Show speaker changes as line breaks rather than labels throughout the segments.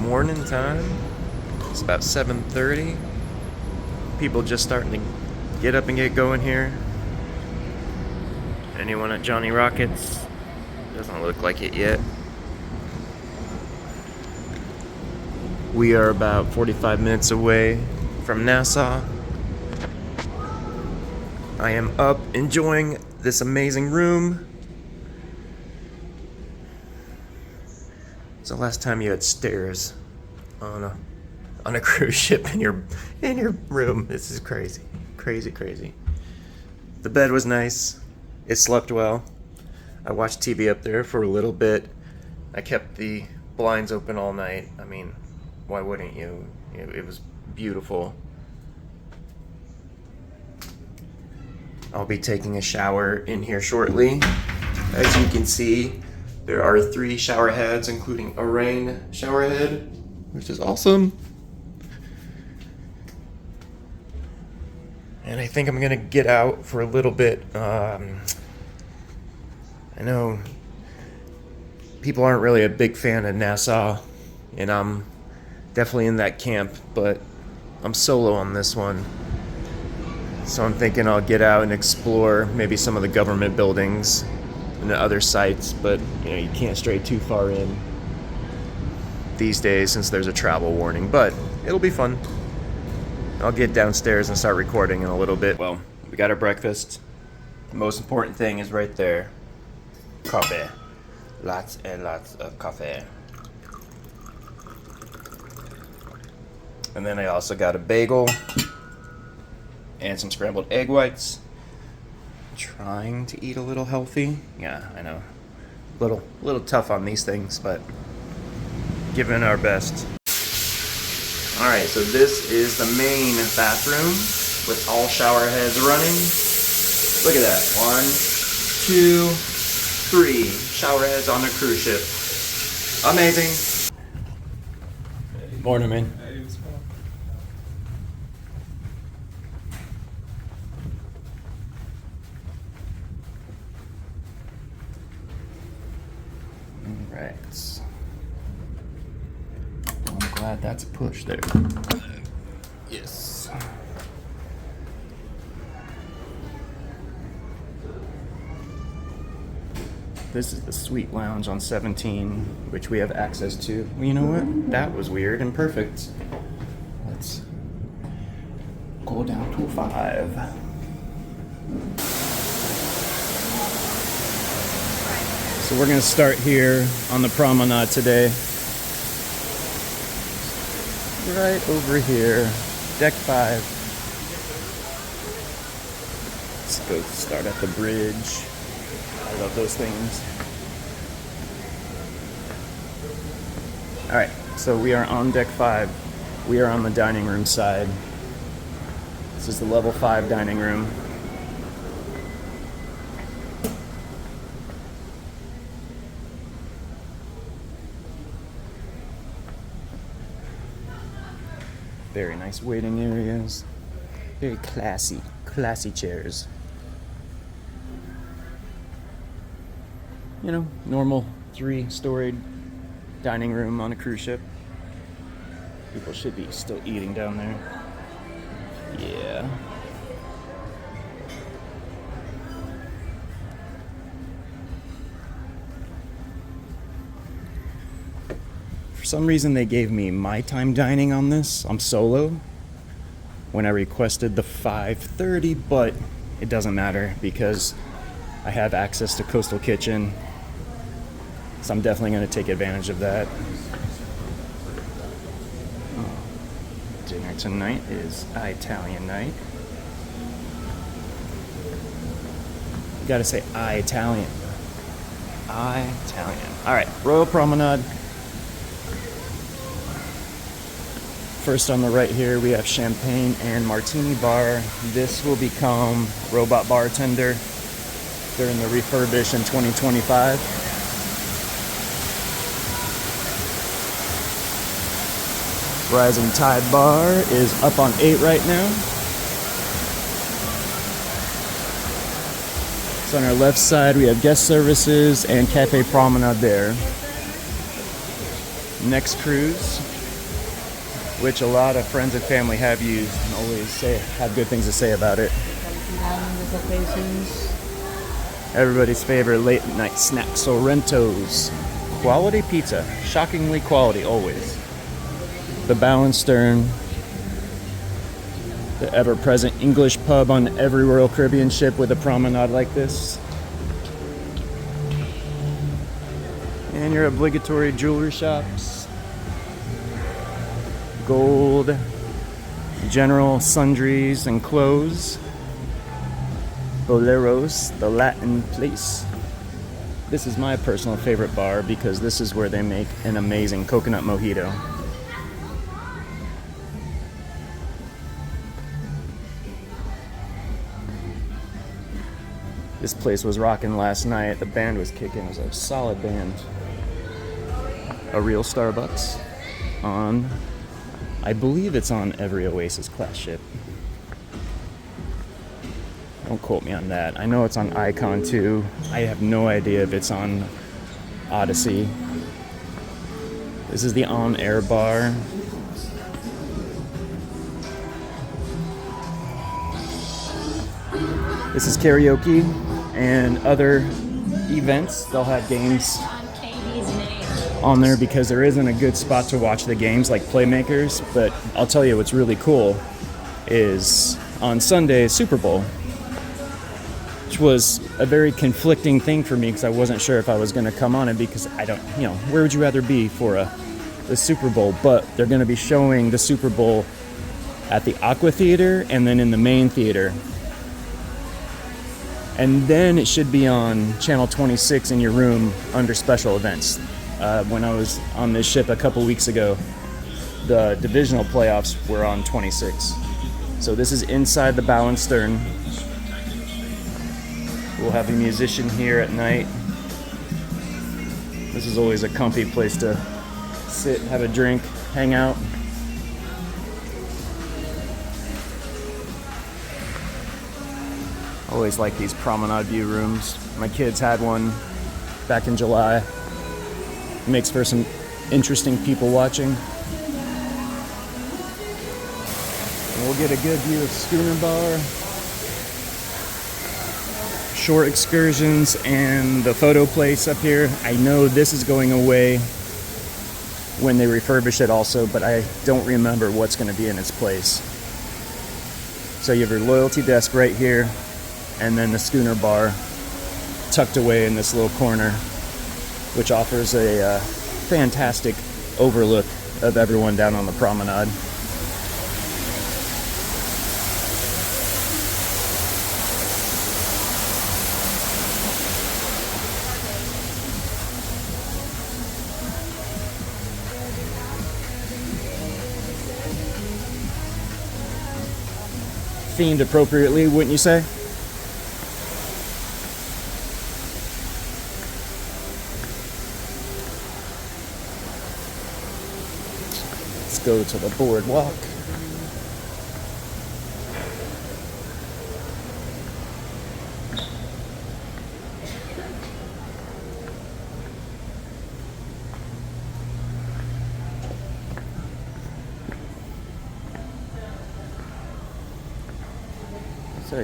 morning time. It's about 7:30. People just starting to get up and get going here. Anyone at Johnny Rockets? Doesn't look like it yet. We are about 45 minutes away from Nassau. I am up enjoying this amazing room. It's the last time you had stairs on a cruise ship in your room. This is crazy. Crazy. The bed was nice. It slept well. I watched TV up there for a little bit. I kept the blinds open all night. I mean, why wouldn't you? It was beautiful. I'll be taking a shower in here shortly. As you can see, there are 3 shower heads, including a rain shower head, which is awesome. And I think I'm gonna get out for a little bit. I know people aren't really a big fan of Nassau, and I'm definitely in that camp, but I'm solo on this one. So I'm thinking I'll get out and explore maybe some of the government buildings and the other sites, but you can't stray too far in these days since there's a travel warning, but it'll be fun. I'll get downstairs and start recording in a little bit. Well, we got our breakfast. The most important thing is right there. Coffee. Lots and lots of coffee. And then I also got a bagel and some scrambled egg whites. Trying to eat a little healthy. Yeah, I know. Little tough on these things, but giving our best. Alright, so this is the main bathroom with all shower heads running. Look at that. 1, 2, 3 shower heads on a cruise ship. Amazing. Morning, man. Alright. I'm glad that's a push there. Yes. This is the suite lounge on 17, which we have access to. Well, you know what? That was weird and perfect. Let's go down to 5. So we're gonna start here on the promenade today. Right over here, deck 5. Let's go start at the bridge. I love those things. Alright, so we are on deck 5. We are on the dining room side. This is the level 5 dining room. Very nice waiting areas. Very classy chairs. You know, normal 3-storied dining room on a cruise ship. People should be still eating down there. Yeah. For some reason they gave me my time dining on this. I'm solo when I requested the 5:30, but it doesn't matter because I have access to Coastal Kitchen. So I'm definitely going to take advantage of that. Dinner tonight is Italian night. You gotta say Italian. Italian. Alright, Royal Promenade. First on the right here we have champagne and martini bar. This will become robot bartender during the refurbish in 2025. Rising Tide Bar is up on 8 right now. So on our left side we have guest services and Cafe Promenade there. Next cruise
which a lot of friends and family have used and always have good things to say about it. Everybody's favorite late night snack, Sorrento's. Quality pizza, shockingly quality always. The Bow and Stern, the ever-present English pub on every Royal Caribbean ship with a promenade like this. And your obligatory jewelry shops. Gold, general sundries and clothes. Boleros, the Latin place. This is my personal favorite bar because this is where they make an amazing coconut mojito. This place was rocking last night. The band was kicking. It was a solid band. A real Starbucks on, I believe it's on every Oasis class ship. Don't quote me on that. I know it's on Icon too. I have no idea if it's on Odyssey. This is the on-air bar. This is karaoke and other events. They'll have games on there because there isn't a good spot to watch the games like Playmakers. But I'll tell you what's really cool is on Sunday, Super Bowl, which was a very conflicting thing for me because I wasn't sure if I was going to come on it because I don't, where would you rather be for the Super Bowl? But they're going to be showing the Super Bowl at the Aqua Theater and then in the main theater. And then it should be on Channel 26 in your room under special events. When I was on this ship a couple weeks ago, the divisional playoffs were on 26. So this is inside the Bow and Stern. We'll have a musician here at night. This is always a comfy place to sit, have a drink, hang out. Always like these promenade view rooms. My kids had one back in July. It makes for some interesting people watching. And we'll get a good view of Schooner Bar, shore excursions, and the photo place up here. I know this is going away when they refurbish it also, but I don't remember what's going to be in its place. So you have your loyalty desk right here, and then the Schooner Bar tucked away in this little corner, which offers a fantastic overlook of everyone down on the promenade. Themed appropriately, wouldn't you say? Let's go to the boardwalk.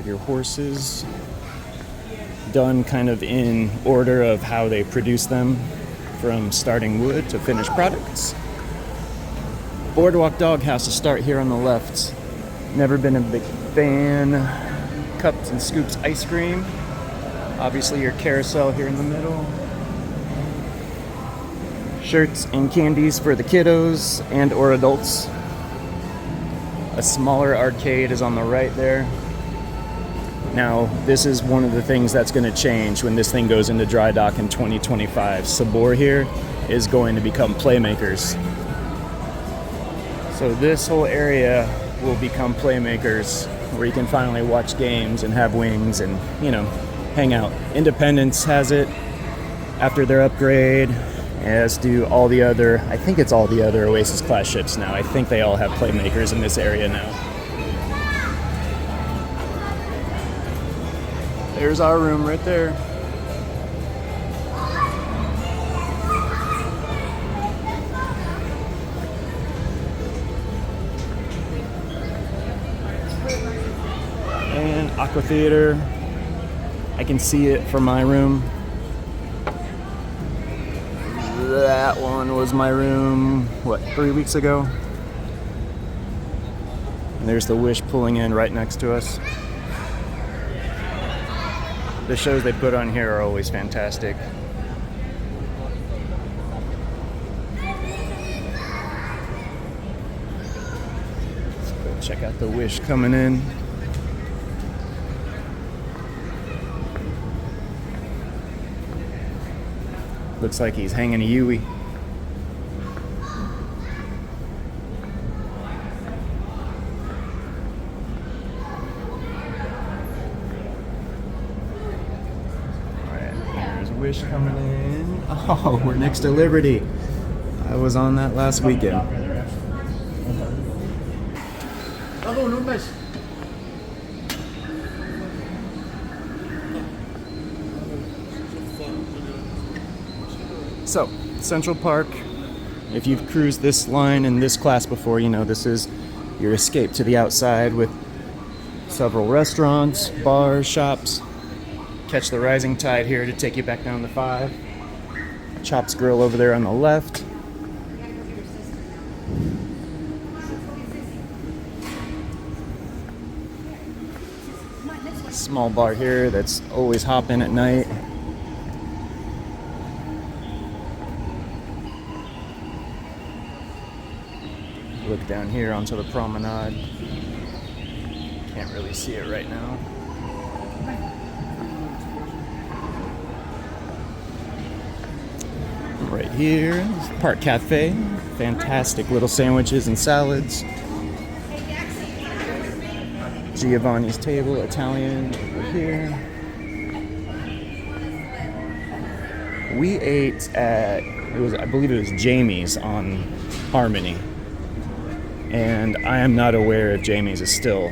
Your horses done kind of in order of how they produce them from starting wood to finished products. Boardwalk Doghouse to start here on the left. Never been a big fan. Cups and Scoops ice cream. Obviously your carousel here in the middle. Shirts and candies for the kiddos and or adults. A smaller arcade is on the right there. Now, this is one of the things that's going to change when this thing goes into dry dock in 2025. Sabor here is going to become Playmakers. So this whole area will become Playmakers, where you can finally watch games and have wings and, hang out. Independence has it after their upgrade, as do all the other, I think it's all the other Oasis class ships now. I think they all have Playmakers in this area now. There's our room right there. Aqua Theater. I can see it from my room. That one was my room, 3 weeks ago? And there's the Wish pulling in right next to us. The shows they put on here are always fantastic. Let's go check out the Wish coming in. Looks like he's hanging a Yui. Wish coming in. Oh, we're next to Liberty. I was on that last weekend. So, Central Park, if you've cruised this line in this class before, you know this is your escape to the outside with several restaurants, bars, shops. Catch the rising tide here to take you back down to 5. Chops Grill over there on the left. Small bar here that's always hopping at night. Look down here onto the promenade. Can't really see it right now. Right here is Park Cafe. Fantastic little sandwiches and salads. Giovanni's Table, Italian over here. We ate at, I believe it was Jamie's on Harmony. And I am not aware if Jamie's is still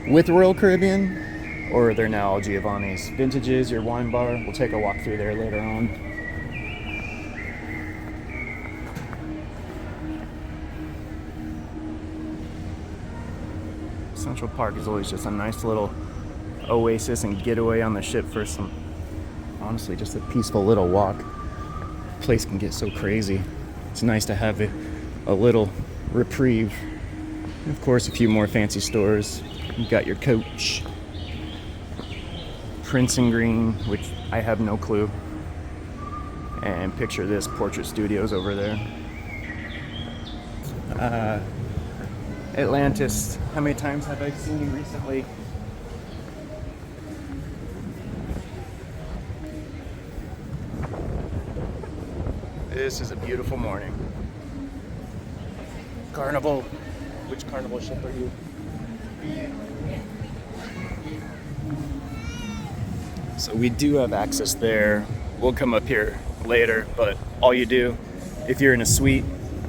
with Royal Caribbean or they're now all Giovanni's. Vintages, your wine bar. We'll take a walk through there later on. Central Park is always just a nice little oasis and getaway on the ship for some, honestly, just a peaceful little walk. Place can get so crazy. It's nice to have a little reprieve. And of course, a few more fancy stores. You've got your Coach, Prince and Green, which I have no clue. And picture this, Portrait Studios over there. Atlantis, how many times have I seen you recently? This is a beautiful morning. Carnival, which Carnival ship are you? So we do have access there. We'll come up here later, but all you do, if you're in a suite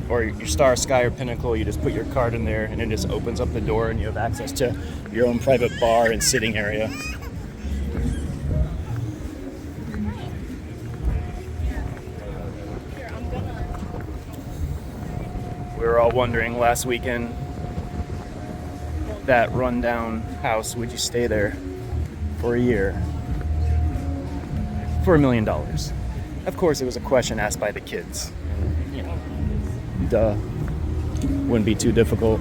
or your Star, Sky, or Pinnacle, you just put your card in there and it just opens up the door and you have access to your own private bar and sitting area. We were all wondering last weekend, that rundown house, would you stay there for a year? For $1 million. Of course, it was a question asked by the kids. You know, duh. Wouldn't be too difficult.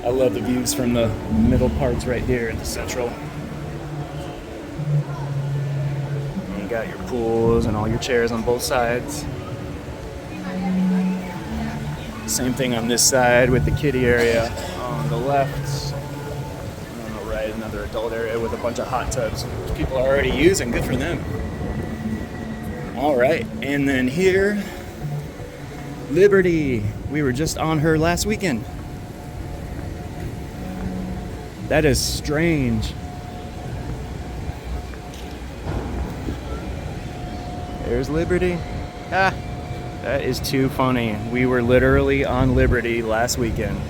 I love the views from the middle parts right here in the Central. You got your pools and all your chairs on both sides. Same thing on this side with the kiddie area on the left. And on the right, another adult area with a bunch of hot tubs, which people are already using. Good for them. All right, and then here, Liberty. We were just on her last weekend. That is strange. There's Liberty. Ah, that is too funny. We were literally on Liberty last weekend.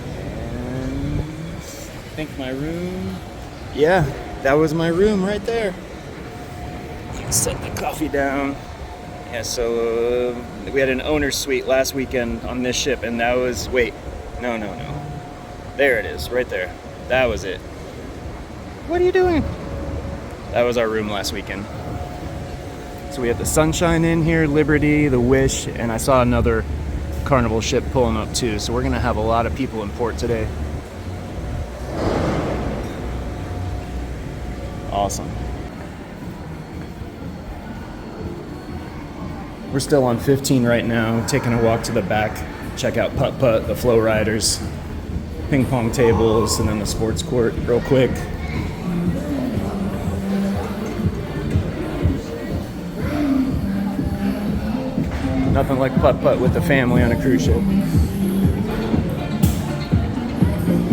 And think my room. Yeah, that was my room right there. Set the coffee down. Yeah, so we had an owner's suite last weekend on this ship, and that was, wait, no. There it is, right there. That was it. What are you doing? That was our room last weekend. So we have the Sunshine in here, Liberty, the Wish, and I saw another Carnival ship pulling up too. So we're gonna have a lot of people in port today. Awesome. We're still on 15 right now, taking a walk to the back, check out putt-putt, the flow riders, ping pong tables, and then the sports court real quick. Nothing like putt-putt with the family on a cruise ship.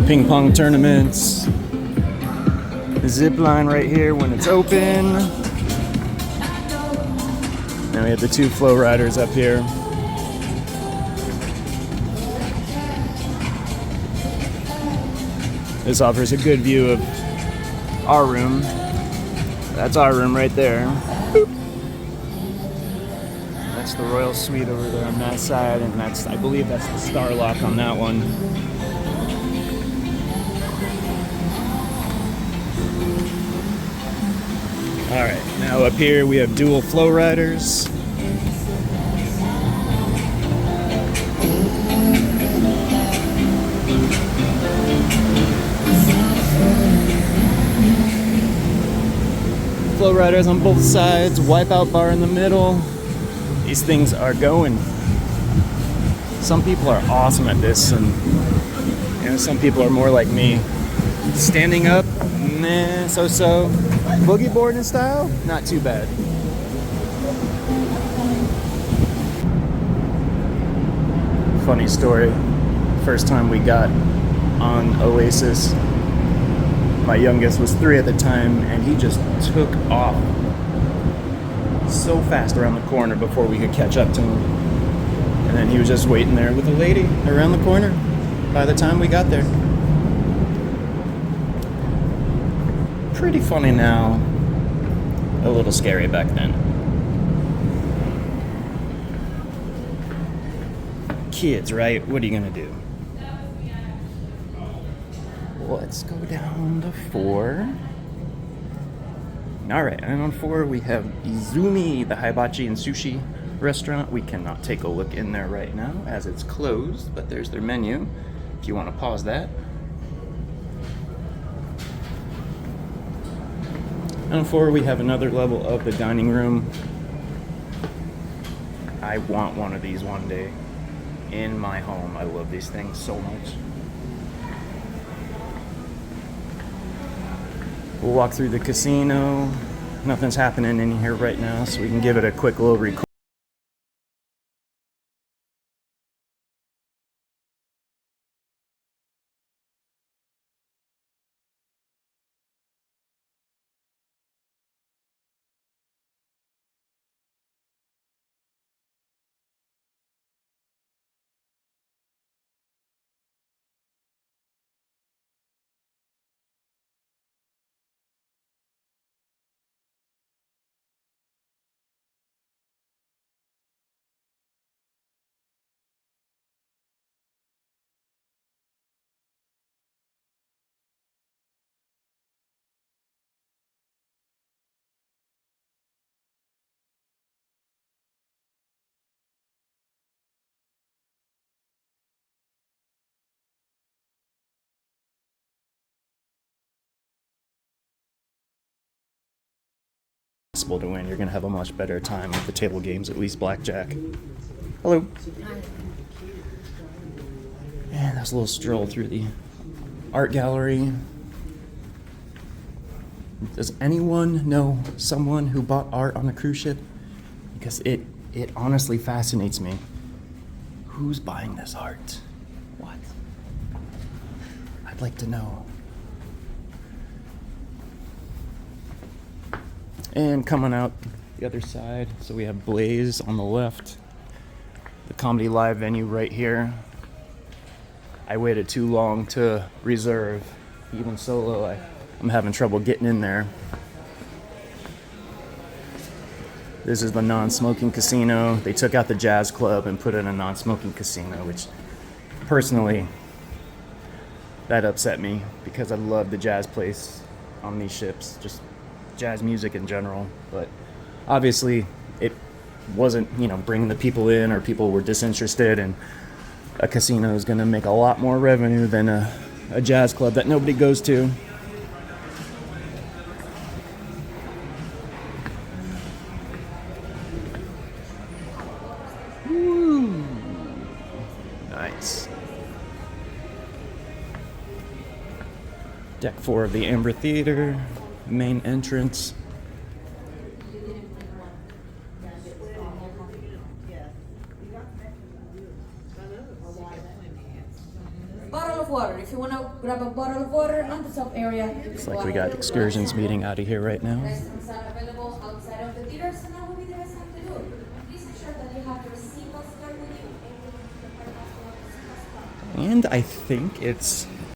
Ping pong tournaments. The zip line right here when it's open. Now we have the two flow riders up here. This offers a good view of our room. That's our room right there. Boop. That's the Royal Suite over there on that side, and that's, I believe that's the Starlock on that one. Alright, now up here we have dual flow riders. Flow riders on both sides, wipeout bar in the middle. These things are going. Some people are awesome at this, and some people are more like me. Standing up, meh, so-so. Boogie boarding style, not too bad. Funny story. First time we got on Oasis, my youngest was 3 at the time, and he just took off so fast around the corner before we could catch up to him. And then he was just waiting there with a lady around the corner by the time we got there. Pretty funny now, a little scary back then. Kids, right? What are you gonna do? Let's go down to 4. Alright, and on 4 we have Izumi, the hibachi and sushi restaurant. We cannot take a look in there right now as it's closed, but there's their menu if you want to pause that. On 4 we have another level of the dining room. I want one of these one day in my home. I love these things so much. We'll walk through the casino. Nothing's happening in here right now, so we can give it a quick little record. To win, you're gonna have a much better time with the table games, at least blackjack. Hello. And that's a little stroll through the art gallery. Does anyone know someone who bought art on a cruise ship? Because it honestly fascinates me. Who's buying this art? What? I'd like to know. And coming out the other side, so we have Blaze on the left, the Comedy Live venue right here. I waited too long to reserve, even solo, I'm having trouble getting in there. This is the non-smoking casino. They took out the jazz club and put in a non-smoking casino, which personally, that upset me because I love the jazz place on these ships, just jazz music in general. But obviously, it wasn't, bringing the people in, or people were disinterested, and a casino is going to make a lot more revenue than a jazz club that nobody goes to. Woo. Nice. Deck 4 of the Amber Theater, main entrance.
Bottle of water. If you want to grab a bottle of water on the top area.
Looks like we got excursions meeting out of here right now.
Restrooms are available outside of the theater, so now will be the rest of the tour. Please ensure that you have your seatbelts card with you.
And I think it's